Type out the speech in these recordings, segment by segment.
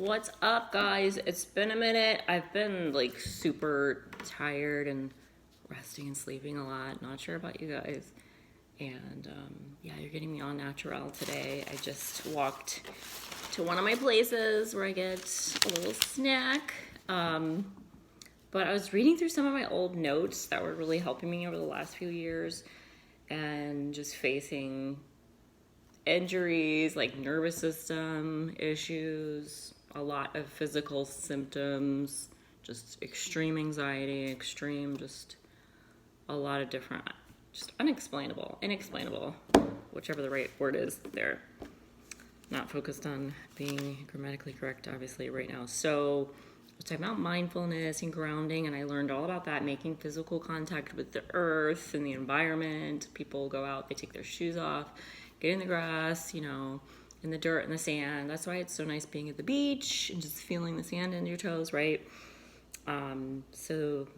What's up, guys? It's been a minute. I've been like super tired and resting and sleeping a lot. Not sure about you guys. And yeah, you're getting me on natural today. I just walked to one of my places where I get a little snack. But I was reading through some of my old notes that were really helping me over the last few years and just facing injuries like nervous system issues, a lot of physical symptoms, just extreme anxiety, just a lot of different, just inexplainable, whichever the right word is there. Not focused on being grammatically correct, obviously, right now. So I was talking about mindfulness and grounding, and I learned all about that, making physical contact with the earth and the environment. People go out, they take their shoes off, get in the grass, in the dirt and the sand. That's why it's so nice being at the beach and just feeling the sand in your toes, right? So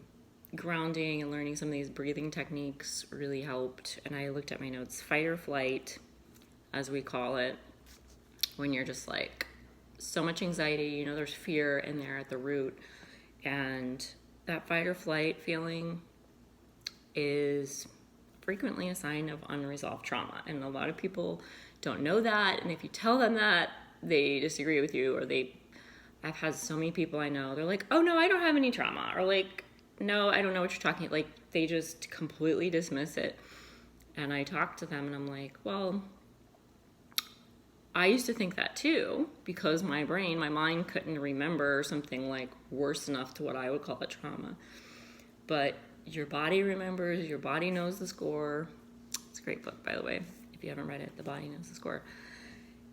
grounding and learning some of these breathing techniques really helped. And I looked at my notes, fight or flight, as we call it, when you're just like so much anxiety, there's fear in there at the root. And that fight or flight feeling is frequently a sign of unresolved trauma. And a lot of people don't know that. And if you tell them that, they disagree with you, or I've had so many people I know, they're like, oh no, I don't have any trauma. Or like, no, I don't know what you're talking about. Like, they just completely dismiss it. And I talk to them and I'm like, well, I used to think that too, because my mind couldn't remember something like worse enough to what I would call a trauma. But your body remembers, your body knows the score. It's a great book, by the way. If you haven't read it, The Body Knows the Score.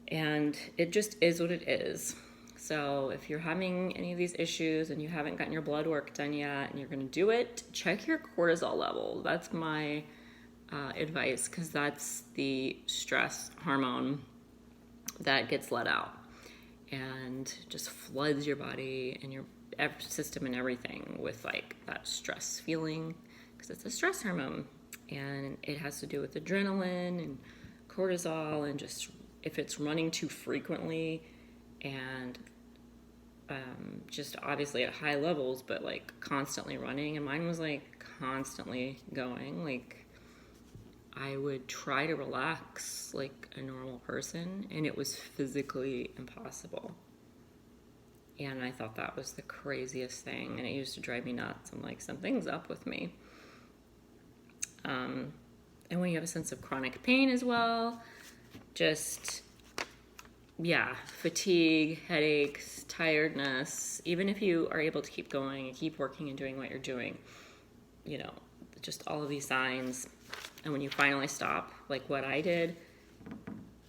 And it just is what it is. So if you're having any of these issues and you haven't gotten your blood work done yet and you're going to do it, check your cortisol level. That's my advice, because that's the stress hormone that gets let out and just floods your body and your system and everything with like that stress feeling, because it's a stress hormone and it has to do with adrenaline and cortisol, and just if it's running too frequently and just obviously at high levels, but like constantly running, and mine was like constantly going, like I would try to relax like a normal person and it was physically impossible. And I thought that was the craziest thing, and it used to drive me nuts. I'm like, something's up with me. And when you have a sense of chronic pain as well, just, yeah, fatigue, headaches, tiredness, even if you are able to keep going and keep working and doing what you're doing, just all of these signs. And when you finally stop, like what I did,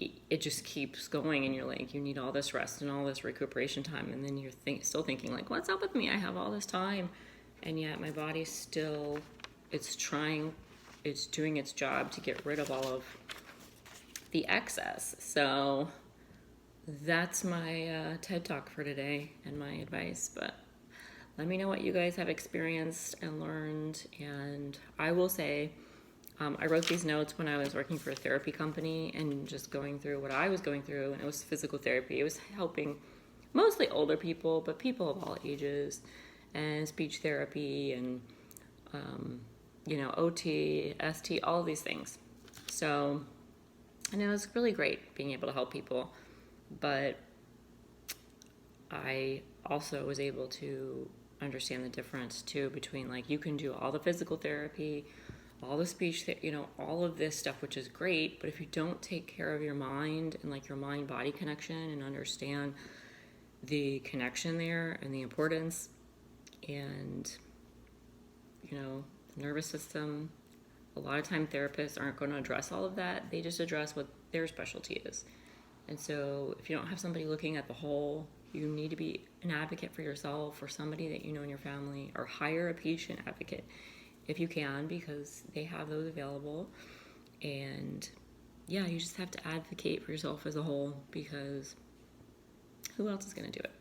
it just keeps going, and you're like, you need all this rest and all this recuperation time, and then you're still thinking like, what's up with me? I have all this time, and yet my body still, it's doing its job to get rid of all of the excess. So that's my TED Talk for today and my advice. But let me know what you guys have experienced and learned. And I will say, I wrote these notes when I was working for a therapy company and just going through what I was going through, and it was physical therapy. It was helping mostly older people, but people of all ages, and speech therapy and, OT, ST, all of these things. So, and it was really great being able to help people, but I also was able to understand the difference too between like, you can do all the physical therapy, all the speech, all of this stuff, which is great. But if you don't take care of your mind and like your mind-body connection and understand the connection there and the importance, and, nervous system, a lot of time therapists aren't going to address all of that. They just address what their specialty is. And so if you don't have somebody looking at the whole, you need to be an advocate for yourself or somebody that you know in your family, or hire a patient advocate if you can, because they have those available. And yeah, you just have to advocate for yourself as a whole, because who else is going to do it?